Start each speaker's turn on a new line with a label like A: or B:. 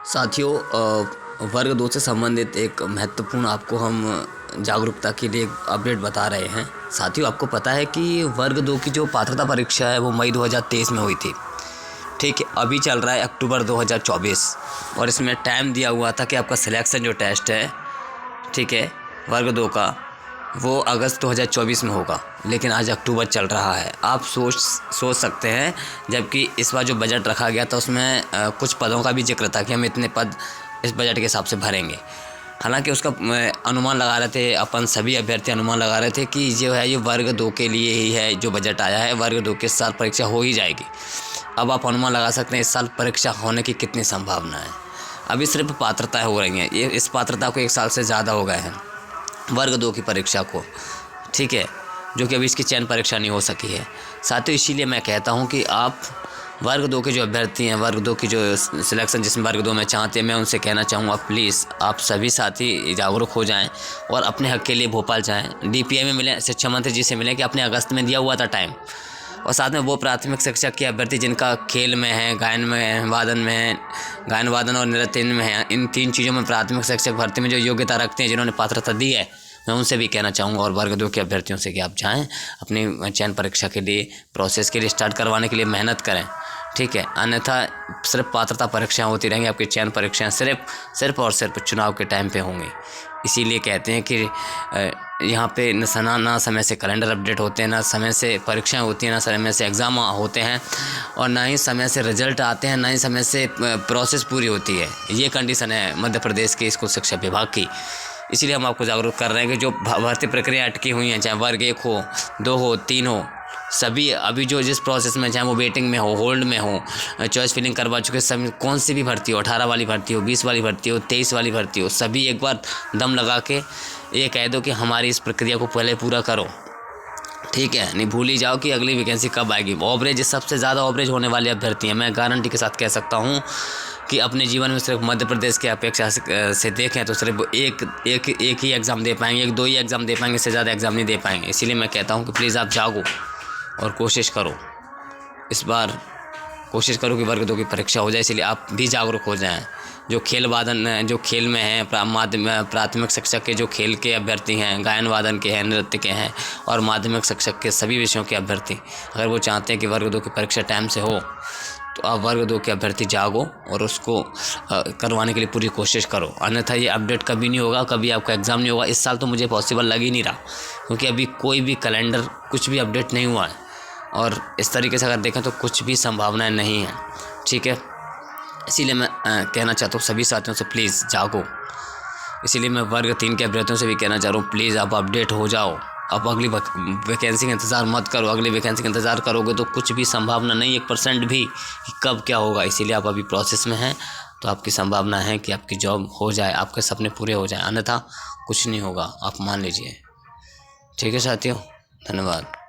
A: साथियों, वर्ग 2 से संबंधित एक महत्वपूर्ण आपको हम जागरूकता के लिए एक अपडेट बता रहे हैं। साथियों, आपको पता है कि वर्ग 2 की जो पात्रता परीक्षा है वो मई 2023 में हुई थी। ठीक है, अभी चल रहा है अक्टूबर 2024 और इसमें टाइम दिया हुआ था कि आपका सिलेक्शन जो टेस्ट है, ठीक है, वर्ग 2 का, वो अगस्त 2024 में होगा, लेकिन आज अक्टूबर चल रहा है। आप सोच सकते हैं, जबकि इस बार जो बजट रखा गया था उसमें कुछ पदों का भी जिक्र था कि हम इतने पद इस बजट के हिसाब से भरेंगे। हालांकि उसका अनुमान लगा रहे थे, अपन सभी अभ्यर्थी अनुमान लगा रहे थे कि जो है ये वर्ग 2 के लिए ही है, जो बजट आया है वर्ग 2 के साथ परीक्षा हो ही जाएगी। अब आप अनुमान लगा सकते हैं इस साल परीक्षा होने की कितनी संभावना है। अभी सिर्फ पात्रताएँ हो रही हैं, ये इस पात्रता को 1 साल से ज़्यादा हो गए हैं वर्ग 2 की परीक्षा को, ठीक है, जो कि अभी इसकी चयन परीक्षा नहीं हो सकी है। साथियों, इसीलिए मैं कहता हूं कि आप वर्ग 2 के जो अभ्यर्थी हैं, वर्ग 2 की जो सिलेक्शन जिसमें वर्ग 2 में चाहते हैं, मैं उनसे कहना चाहूँगा प्लीज़ आप सभी साथी जागरूक हो जाएं और अपने हक़ के लिए भोपाल जाएं। DPI में मिलें, शिक्षा मंत्री जी से मिलें कि आपने अगस्त में दिया हुआ था टाइम, और साथ में वो प्राथमिक शिक्षक के अभ्यर्थी जिनका खेल में है, गायन में है, वादन में है, गायन वादन और नृत्य में है, इन 3 चीज़ों में प्राथमिक शिक्षक भर्ती में जो योग्यता रखते हैं, जिन्होंने पात्रता दी है, मैं उनसे भी कहना चाहूँगा और वर्ग 2 के अभ्यर्थियों से कि आप जाएं अपनी चयन परीक्षा के लिए, प्रोसेस के लिए स्टार्ट करवाने के लिए मेहनत करें, ठीक है। अन्यथा सिर्फ पात्रता परीक्षाएं होती रहेंगी, आपकी चयन परीक्षाएं सिर्फ और सिर्फ चुनाव के टाइम पे होंगी। इसीलिए कहते हैं कि यहाँ पे ना समय से कैलेंडर अपडेट होते हैं, ना समय से परीक्षाएं होती हैं, ना समय से एग्ज़ाम होते हैं, और ना ही समय से रिजल्ट आते हैं, ना ही समय से प्रोसेस पूरी होती है। ये कंडीशन है मध्य प्रदेश के स्कूल शिक्षा विभाग की। इसीलिए हम आपको जागरूक कर रहे हैं कि जो भर्ती प्रक्रिया अटकी हुई हैं, चाहे वर्ग 1 हो, 2 हो, 3 हो, सभी अभी जो जिस प्रोसेस में, चाहे वो वेटिंग में हो, होल्ड में हो, चॉइस फिलिंग करवा चुके सभी, कौन सी भी भर्ती हो, 18 वाली भर्ती हो, 20 वाली भर्ती हो, 23 वाली भर्ती हो, सभी एक बार दम लगा के ये कह दो कि हमारी इस प्रक्रिया को पहले पूरा करो, ठीक है। नहीं भूल ही जाओ कि अगली वैकेंसी कब आएगी। ओवरेज सबसे ज़्यादा ओवरेज होने वाले अभ्यर्थी हैं, मैं गारंटी के साथ कह सकता हूँ कि अपने जीवन में सिर्फ मध्य प्रदेश की अपेक्षा से देखें तो सिर्फ एक ही एग्ज़ाम दे पाएंगे, 1-2 ही एग्ज़ाम दे पाएंगे, इससे ज़्यादा एग्ज़ाम नहीं दे पाएंगे। इसीलिए मैं कहता हूँ कि प्लीज़ आप जागो और कोशिश करो, इस बार कोशिश करो कि वर्ग 2 की परीक्षा हो जाए। इसलिए आप भी जागरूक हो जाएं। जो खेल वादन, जो खेल में हैं, प्राथमिक शिक्षक के जो खेल के अभ्यर्थी हैं, गायन वादन के हैं, नृत्य के हैं, और माध्यमिक शिक्षक के सभी विषयों के अभ्यर्थी, अगर वो चाहते हैं कि वर्ग 2 की परीक्षा टाइम से हो, तो आप वर्ग 2 के अभ्यर्थी जागो और उसको करवाने के लिए पूरी कोशिश करो। अन्यथा ये अपडेट कभी नहीं होगा, कभी आपका एग्ज़ाम नहीं होगा। इस साल तो मुझे पॉसिबल लग ही नहीं रहा, क्योंकि अभी कोई भी कैलेंडर कुछ भी अपडेट नहीं हुआ है, और इस तरीके से अगर देखें तो कुछ भी संभावनाएं नहीं हैं, ठीक है। इसीलिए मैं कहना चाहता हूँ सभी साथियों से प्लीज़ जागो। इसीलिए मैं वर्ग 3 के अभ्यर्थियों से भी कहना चाह रहा हूँ प्लीज़ आप अपडेट हो जाओ। आप अगली वैकेंसी का इंतज़ार मत करो। अगली वैकेंसी का इंतज़ार करोगे तो कुछ भी संभावना नहीं, 1% भी, कि कब क्या होगा। इसीलिए आप अभी प्रोसेस में हैं, तो आपकी संभावना है कि आपकी जॉब हो जाए, आपके सपने पूरे हो जाए, अन्यथा कुछ नहीं होगा, आप मान लीजिए। ठीक है साथियों, धन्यवाद।